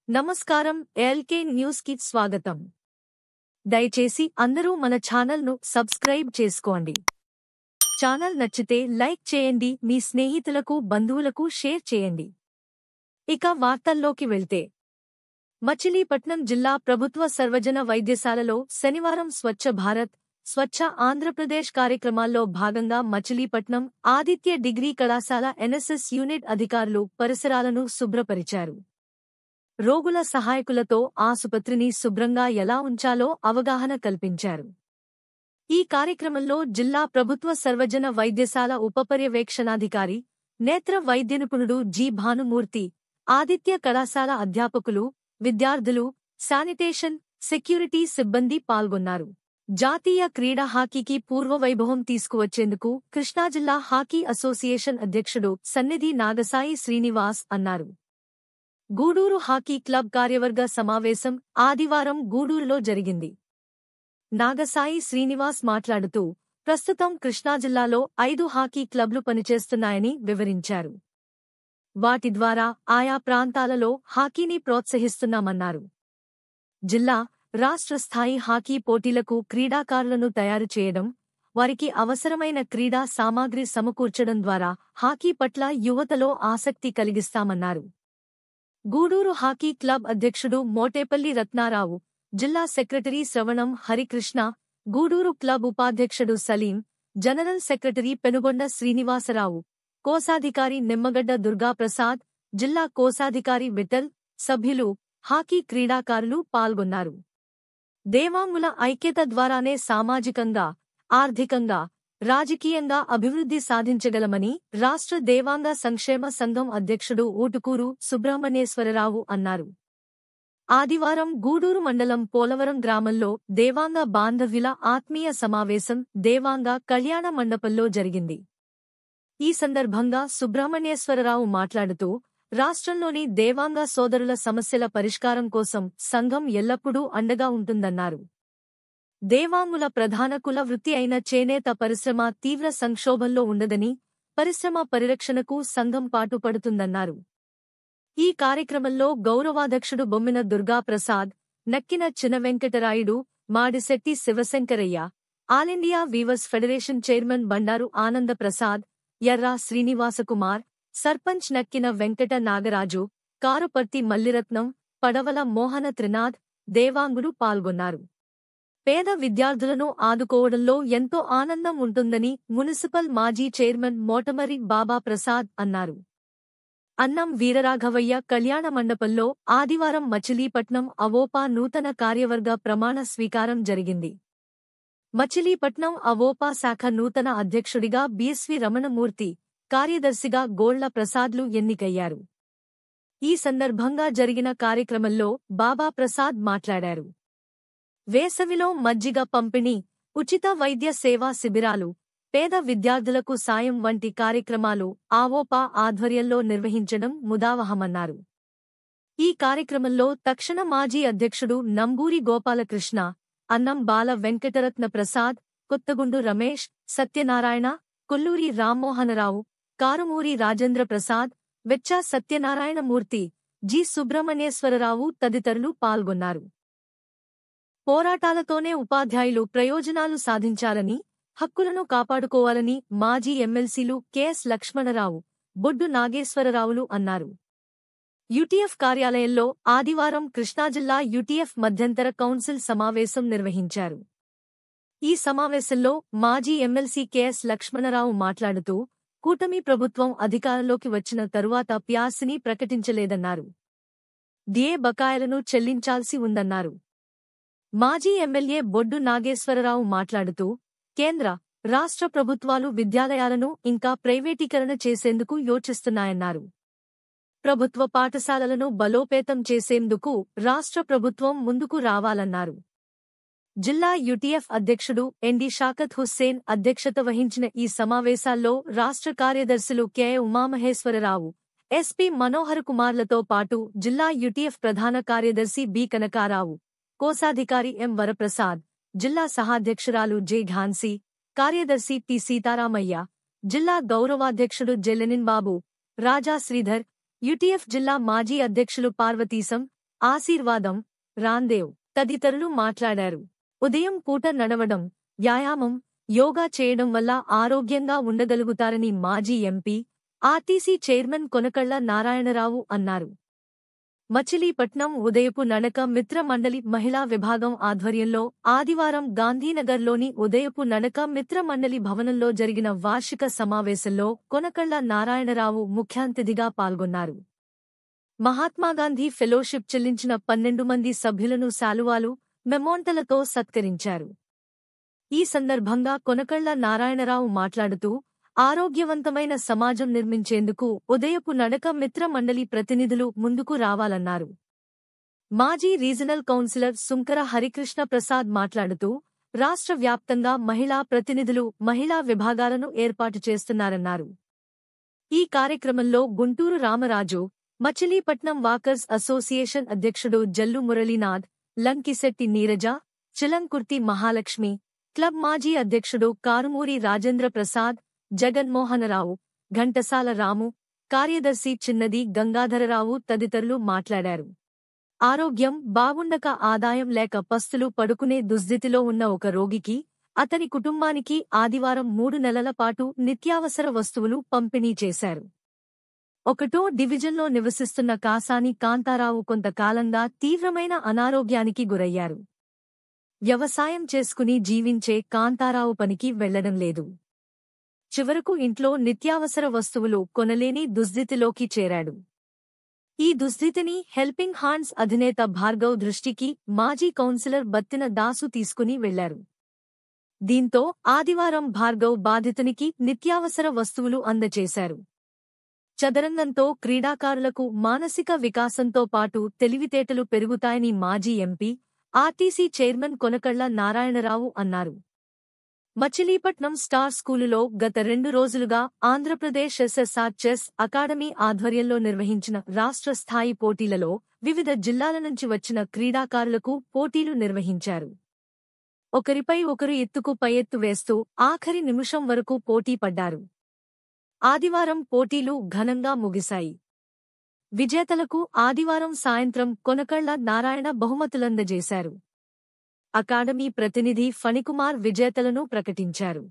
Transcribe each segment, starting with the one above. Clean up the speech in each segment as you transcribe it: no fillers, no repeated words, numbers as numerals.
నమస్కారం. LK news కి స్వాగతం. దయచేసి అందరూ మన ఛానల్ ను సబ్స్క్రైబ్ చేసుకోండి. ఛానల్ నచ్చితే లైక్ చేయండి, మీ స్నేహితులకు బంధువులకు షేర్ చేయండి. ఇక వార్తల్లోకి వెళ్తే, మచిలీపట్నం జిల్లా ప్రభుత్వ సర్వజన వైద్యశాలలో శనివారం స్వచ్ఛ భారత్, స్వచ్ఛ ఆంధ్రప్రదేశ్ కార్యక్రమాల్లో భాగంగా మచిలీపట్నం ఆదిత్య డిగ్రీ కళాశాల ఎన్ఎస్ఎస్ యూనిట్ అధికారులు పరిసరాలను శుభ్రపరిచారు. రోగుల సహాయకులతో ఆసుపత్రిని శుభ్రంగా ఎలా ఉంచాలో అవగాహన కల్పించారు. ఈ కార్యక్రమంలో జిల్లా ప్రభుత్వ సర్వజన వైద్యశాల ఉపపర్యవేక్షణాధికారి, నేత్ర వైద్య నిపుణుడు జి భానుమూర్తి, ఆదిత్య కళాశాల అధ్యాపకులు, విద్యార్థులు, శానిటేషన్, సెక్యూరిటీ సిబ్బంది పాల్గొన్నారు. జాతీయ క్రీడా హాకీకి పూర్వవైభవం తీసుకువచ్చేందుకు కృష్ణా జిల్లా హాకీ అసోసియేషన్ అధ్యక్షుడు సన్నిధి నాగసాయి శ్రీనివాస్ అన్నారు. గూడూరు హాకీ క్లబ్ కార్యవర్గ సమావేశం ఆదివారం గూడూరులో జరిగింది. నాగసాయి శ్రీనివాస్ మాట్లాడుతూ, ప్రస్తుతం కృష్ణా జిల్లాలో 5 హాకీ క్లబ్లు పనిచేస్తున్నాయని వివరించారు. వాటి ద్వారా ఆయా ప్రాంతాలలో హాకీని ప్రోత్సహిస్తున్నామన్నారు. జిల్లా, రాష్ట్ర స్థాయి హాకీ పోటీలకు క్రీడాకారులను తయారు చేయడం, వారికి అవసరమైన క్రీడా సామాగ్రి సమకూర్చడం ద్వారా హాకీ పట్ల యువతలో ఆసక్తి కలిగిస్తామన్నారు. గూడూరు హాకీ క్లబ్ అధ్యక్షుడు మోటేపల్లి రత్నారావు, జిల్లా సెక్రటరీ శ్రవణం హరికృష్ణ, గూడూరు క్లబ్ ఉపాధ్యక్షుడు సలీం, జనరల్ సెక్రటరీ పెనుగొండ శ్రీనివాసరావు, కోశాధికారి నిమ్మగడ్డ దుర్గాప్రసాద్, జిల్లా కోశాధికారి విఠల్, సభ్యులు, హాకీ క్రీడాకారులు పాల్గొన్నారు. దేవాంగుల ఐక్యత ద్వారానే సామాజికంగా, ఆర్థికంగా, రాజకీయంగా అభివృద్ధి సాధించగలమని రాష్ట్ర దేవాంగ సంక్షేమ సంఘం అధ్యక్షుడు ఊటుకూరు సుబ్రహ్మణ్యేశ్వరరావు అన్నారు. ఆదివారం గూడూరు మండలం పోలవరం గ్రామంలో దేవాంగ బాంధవ్యుల ఆత్మీయ సమావేశం దేవాంగ కళ్యాణ మండపంలో జరిగింది. ఈ సందర్భంగా సుబ్రహ్మణ్యేశ్వరరావు మాట్లాడుతూ, రాష్ట్రంలోని దేవాంగ సోదరుల సమస్యల పరిష్కారం కోసం సంఘం ఎల్లప్పుడూ అండగా ఉంటుందన్నారు. దేవాంగుల ప్రధాన కుల వృత్తి అయిన చేనేత పరిశ్రమ తీవ్ర సంక్షోభంలో ఉండదని, పరిశ్రమ పరిరక్షణకు సంఘం పాటుపడుతుందన్నారు. ఈ కార్యక్రమంలో గౌరవాధ్యక్షుడు Bommina Durgaprasad, Nakkina Chinavenkatarayudu, Madisetti Sivasankarayya, all India weavers federation chairman Bandaru Anandaprasad, Erra Srinivasakumar, sarpanch Nakkina Venkata Nagaraju, Karuparthi Malliratnam, Padavala Mohana Trinath, దేవాంగులు పాల్గొన్నారు. పేద విద్యార్థులను ఆదుకోవడంలో ఎంతో ఆనందం ఉంటుందని మున్సిపల్ మాజీ చైర్మన్ మోటమరి బాబా ప్రసాద్ అన్నారు. అన్నం వీరరాఘవయ్య కళ్యాణ మండపంలో ఆదివారం మచిలీపట్నం అవోపా నూతన కార్యవర్గ ప్రమాణ స్వీకారం జరిగింది. మచిలీపట్నం అవోపా శాఖ నూతన అధ్యక్షుడిగా బిఎస్వి రమణమూర్తి, కార్యదర్శిగా గోళ్ల ప్రసాద్లు ఎన్నికయ్యారు. ఈ సందర్భంగా జరిగిన కార్యక్రమంలో బాబా ప్రసాద్ మాట్లాడారు. వేసవిలో మజ్జిగ పంపిణీ, ఉచిత వైద్య సేవా శిబిరాలు, పేద విద్యార్థులకు సాయం వంటి కార్యక్రమాలు ఆవోపా ఆధ్వర్యంలో నిర్వహించడం ముదావహమన్నారు. ఈ కార్యక్రమంలో తక్షణ మాజీ అధ్యక్షుడు నంబూరి గోపాలకృష్ణ, అన్నం బాల వెంకటరత్న ప్రసాద్, కొత్తగుండు రమేష్, సత్యనారాయణ, కొల్లూరి రామ్మోహనరావు, కారుమూరి రాజేంద్ర ప్రసాద్, వెచ్చ సత్యనారాయణమూర్తి, జి సుబ్రహ్మణ్యేశ్వరరావు తదితరులు పాల్గొన్నారు. పోరాటాలతోనే ఉపాధ్యాయులు ప్రయోజనాలు సాధించాలని, హక్కులను కాపాడుకోవాలని మాజీ ఎమ్మెల్సీలు కెఎస్ లక్ష్మణరావు, బొడ్డు నాగేశ్వరరావులు అన్నారు. యుటిఎఫ్ కార్యాలయంలో ఆదివారం కృష్ణా జిల్లా యుటిఎఫ్ మధ్యంతర కౌన్సిల్ సమావేశం నిర్వహించారు. ఈ సమావేశంలో మాజీ ఎమ్మెల్సీ కెఎస్ లక్ష్మణరావు మాట్లాడుతూ, కూటమి ప్రభుత్వం అధికారంలోకి వచ్చిన తరువాత ప్యాస్ని ప్రకటించలేదన్నారు. డిఏ బకాయిలను చెల్లించాల్సి ఉందన్నారు. మాజీ ఎమ్మెల్యే బొడ్డు నాగేశ్వరరావు మాట్లాడుతూ, కేంద్ర, రాష్ట్ర ప్రభుత్వాలు విద్యాలయాలను ఇంకా ప్రైవేటీకరణ చేసేందుకు యోచిస్తున్నాయన్నారు. ప్రభుత్వ పాఠశాలలను బలోపేతం చేసేందుకు రాష్ట్ర ప్రభుత్వం ముందుకు రావాలన్నారు. జిల్లా యుటిఎఫ్ అధ్యక్షుడు ఎన్డి షాకత్ హుస్సేన్ అధ్యక్షత వహించిన ఈ సమావేశాల్లో రాష్ట్ర కార్యదర్శులు కె ఉమామహేశ్వరరావు, ఎస్పీ మనోహర్ కుమార్లతో పాటు జిల్లా యుటిఎఫ్ ప్రధాన కార్యదర్శి బి కనకారావు, కోశాధికారి ఎం వరప్రసాద్, జిల్లా సహాధ్యక్షురాలు జె ఝాన్సీ, కార్యదర్శి టి సీతారామయ్య, జిల్లా గౌరవాధ్యక్షుడు జెల్లెనిన్ బాబు, రాజా శ్రీధర్, యుటిఎఫ్ జిల్లా మాజీ అధ్యక్షులు పార్వతీశం, ఆశీర్వాదం, రాందేవ్ తదితరులు మాట్లాడారు. ఉదయం పూట నడవడం, వ్యాయామం, యోగా చేయడం వల్ల ఆరోగ్యంగా ఉండగలుగుతారని మాజీ MP, RTC chairman Konakalla Narayana Rao అన్నారు. మచిలీపట్నం ఉదయపు నడక మిత్ర మండలి మహిళా విభాగం ఆధ్వర్యంలో ఆదివారం గాంధీనగర్లోని ఉదయపు నడక మిత్ర మండలి భవనంలో జరిగిన వార్షిక సమావేశంలో కొనకళ్ల నారాయణరావు ముఖ్యాతిథిగా పాల్గొన్నారు. మహాత్మాగాంధీ ఫెలోషిప్ చెల్లించిన 12 మంది సభ్యులను శాలువాలు, మెమోంటలతో సత్కరించారు. ఈ సందర్భంగా కొనకళ్ల నారాయణరావు మాట్లాడుతూ, ఆరోగ్యవంతమైన సమాజం నిర్మించేందుకు ఉదయపు నడక మిత్ర మండలి ప్రతినిధులు ముందుకు రావాలన్నారు. మాజీ రీజనల్ కౌన్సిలర్ సుంకర హరికృష్ణ ప్రసాద్ మాట్లాడుతూ, రాష్ట్ర వ్యాప్తంగా మహిళా ప్రతినిధులు మహిళా విభాగాలను ఏర్పాటు చేస్తున్నారన్నారు. ఈ కార్యక్రమంలో గుంటూరు రామరాజు, మచిలీపట్నం వాకర్స్ అసోసియేషన్ అధ్యక్షుడు జల్లు మురళీనాథ్, లంకిశెట్టి నీరజ, చిలంకుర్తి మహాలక్ష్మి, క్లబ్ మాజీ అధ్యక్షుడు కారుమూరి రాజేంద్ర ప్రసాద్, జగన్మోహనరావు, ఘంటసాల రాము, కార్యదర్శి చిన్నది గంగాధరరావు తదితరులు మాట్లాడారు. ఆరోగ్యం బాగుండక ఆదాయం లేక పస్తులు పడుకునే దుస్థితిలో ఉన్న ఒక రోగికి, అతని కుటుంబానికి ఆదివారం 3 నెలల పాటు నిత్యావసర వస్తువులు పంపిణీ చేశారు. 1వ డివిజన్లో నివసిస్తున్న కాసాని కాంతారావు కొంతకాలంగా తీవ్రమైన అనారోగ్యానికి గురయ్యారు. వ్యవసాయం చేసుకుని జీవించే కాంతారావు పనికి వెళ్లడం లేదు. చివరకు ఇంట్లో నిత్యావసర వస్తువులు కొనలేని దుస్థితిలోకి చేరాడు. ఈ దుస్థితిని హెల్పింగ్ హ్యాండ్స్ అధినేత భార్గవ్ దృష్టికి మాజీ కౌన్సిలర్ బత్తిన దాసు తీసుకుని వెళ్లారు. దీంతో ఆదివారం భార్గవ్ బాధితునికి నిత్యావసర వస్తువులు అందజేశారు. చదరంగంతో క్రీడాకారులకు మానసిక వికాసంతో పాటు తెలివితేటలు పెరుగుతాయని మాజీ MP, RTC chairman Konakalla Narayana Rao అన్నారు. మచిలీపట్నం స్టార్ స్కూలులో గత 2 రోజులుగా ఆంధ్రప్రదేశ్ ఎస్ఎస్ఆర్ చెస్ అకాడమీ ఆధ్వర్యంలో నిర్వహించిన రాష్ట్ర స్థాయి పోటీలలో వివిధ జిల్లాల నుంచి వచ్చిన క్రీడాకారులకు పోటీలు నిర్వహించారు. ఒకరిపై ఒకరు ఎత్తుకు పై ఎత్తు వేస్తూ ఆఖరి నిమిషం వరకు పోటీ పడ్డారు. ఆదివారం పోటీలు ఘనంగా ముగిశాయి. విజేతలకు ఆదివారం సాయంత్రం కొనకళ్ల నారాయణ బహుమతులందజేశారు. అకాడమీ ప్రతినిధి ఫణికుమార్ విజేతలను ప్రకటించారు.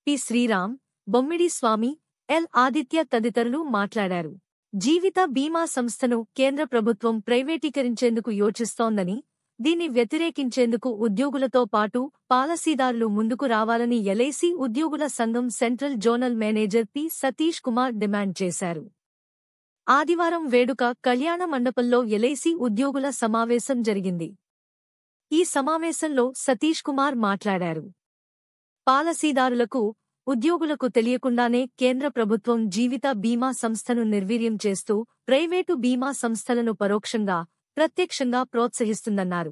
పి. శ్రీరామ్, బొమ్మిడి స్వామి, ఎల్. ఆదిత్య తదితరులు మాట్లాడారు. జీవిత బీమా సంస్థను కేంద్ర ప్రభుత్వం ప్రైవేటీకరించేందుకు యోచిస్తోందని, దీన్ని వ్యతిరేకించేందుకు ఉద్యోగులతో పాటు పాలసీదారులు ముందుకు రావాలని ఎల్ఐసి ఉద్యోగుల సంఘం central zonal manager P. Satish Kumar demand చేశారు. ఆదివారం వేడుక కళ్యాణ మండపంలో ఎల్ఐసి ఉద్యోగుల సమావేశం జరిగింది. ఈ సమావేశంలో సతీష్ కుమార్ మాట్లాడారు. పాలసీదారులకు, ఉద్యోగులకు తెలియకుండానే కేంద్ర ప్రభుత్వం జీవిత బీమా సంస్థను నిర్వీర్యం చేస్తూ ప్రైవేటు బీమా సంస్థలను పరోక్షంగా, ప్రత్యక్షంగా ప్రోత్సహిస్తుందన్నారు.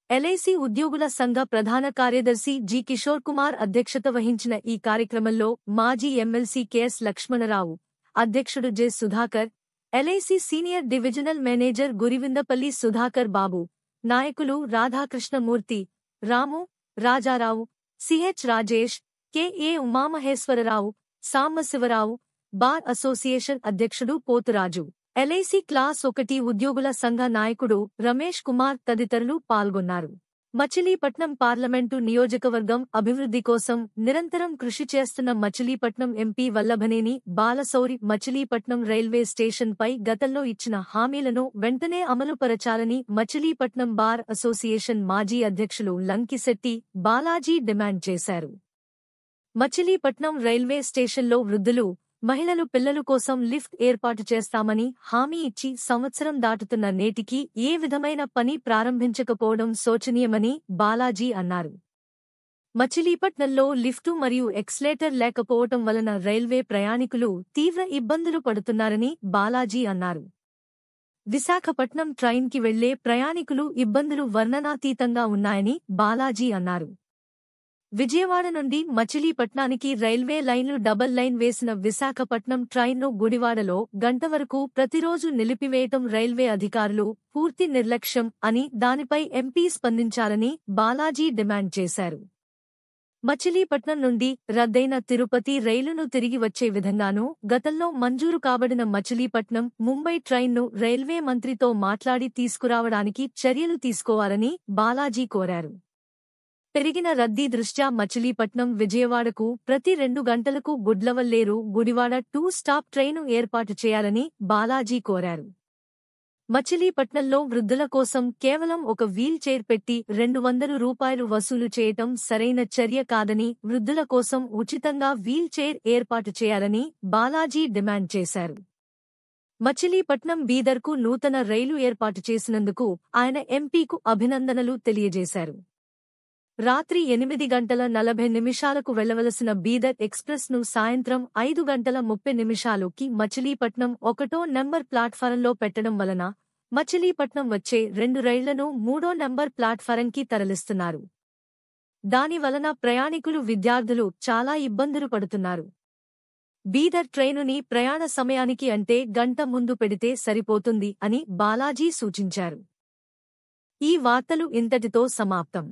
ఎల్ఐసి ఉద్యోగుల సంఘ ప్రధాన కార్యదర్శి జి. కిషోర్ కుమార్ అధ్యక్షత వహించిన ఈ కార్యక్రమంలో మాజీ ఎమ్మెల్సీ కెఎస్ లక్ష్మణరావు, అధ్యక్షుడు J. Sudhakar, LIC senior divisional manager Gurivindapalli Sudhakar Babu, నాయకులు Radhakrishnamurthy, Ramu, Rajarao, CH Rajesh, K A. Umamaheswararao, Sambasivarao, bar association అధ్యక్షుడు పోతురాజు, ఎల్ఐసి క్లాస్ 1 ఉద్యోగుల సంఘ నాయకుడు రమేష్ కుమార్ తదితరులు పాల్గొన్నారు. మచిలీపట్నం పార్లమెంటు నియోజకవర్గం అభివృద్ధి కోసం నిరంతరం కృషి చేస్తున్న మచిలీపట్నం ఎంపీ వల్లభనేని బాలశౌరి మచిలీపట్నం రైల్వే స్టేషన్పై గతంలో ఇచ్చిన హామీలను వెంటనే అమలుపరచాలని మచిలీపట్నం బార్ అసోసియేషన్ మాజీ అధ్యక్షులు లంకిశెట్టి బాలాజీ డిమాండ్ చేశారు. మచిలీపట్నం రైల్వే స్టేషన్లో వృద్ధులు, మహిళలు పిల్లలు కోసం లిఫ్ట్ ఏర్పాటు చేస్తామని హామీ ఇచ్చి సంవత్సరం దాటుతున్న నేటికి ఏ విధమైన పని ప్రారంభించకపోవడం శోచనీయమని బాలాజీ అన్నారు. మచిలీపట్నంలో లిఫ్టు మరియు ఎక్స్లేటర్ లేకపోవటం వలన రైల్వే ప్రయాణికులు తీవ్ర ఇబ్బందులు పడుతున్నారని బాలాజీ అన్నారు. విశాఖపట్నం ట్రైన్కి వెళ్లే ప్రయాణికులు ఇబ్బందులు వర్ణనాతీతంగా ఉన్నాయని బాలాజీ అన్నారు. విజయవాడ నుండి మచిలీపట్నానికి రైల్వే లైన్లు డబల్ లైన్ వేసిన విశాఖపట్నం ట్రైన్ను గుడివాడలో గంట వరకు ప్రతిరోజు నిలిపివేయటం రైల్వే అధికారులు పూర్తి నిర్లక్ష్యం అని దానిపై ఎంపీ స్పందించాలని బాలాజీ డిమాండ్ చేశారు. మచిలీపట్నం నుండి రద్దయిన తిరుపతి రైలును తిరిగి వచ్చే విధంగానూ గతంలో మంజూరు కాబడిన మచిలీపట్నం ముంబై ట్రైన్ను రైల్వే మంత్రితో మాట్లాడి తీసుకురావడానికి చర్యలు తీసుకోవాలని బాలాజీ కోరారు. పెరిగిన రద్దీ దృష్ట్యా మచిలీపట్నం విజయవాడకు ప్రతి 2 గంటలకు గుడ్లవల్లేరు గుడివాడ 2 స్టాప్ ట్రైను ఏర్పాటు చేయాలని బాలాజీ కోరారు. మచిలీపట్నంలో వృద్ధుల కోసం కేవలం ఒక వీల్ చైర్ పెట్టి ₹200 వసూలు చేయటం సరైన చర్య కాదని, వృద్ధుల కోసం ఉచితంగా వీల్ చైర్ ఏర్పాటు చేయాలని బాలాజీ డిమాండ్ చేశారు. మచిలీపట్నం బీదర్కు నూతన రైలు ఏర్పాటు చేసినందుకు ఆయన ఎంపీకు అభినందనలు తెలియజేశారు. రాత్రి 8:40 వెళ్లవలసిన బీదర్ ఎక్స్ప్రెస్ ను సాయంత్రం 5:30కి మచిలీపట్నం 1వ నంబర్ ప్లాట్ఫారంలో పెట్టడం వలన మచిలీపట్నం వచ్చే 2 రైళ్లను 3వ నంబర్ ప్లాట్ఫారంకి తరలిస్తున్నారు. దాని వలన ప్రయాణికులు, విద్యార్థులు చాలా ఇబ్బందులు పడుతున్నారు. బీదర్ ట్రైనుని ప్రయాణ సమయానికి అంటే గంట ముందు పెడితే సరిపోతుంది అని బాలాజీ సూచించారు. ఈ వార్తలు ఇంతటితో సమాప్తం.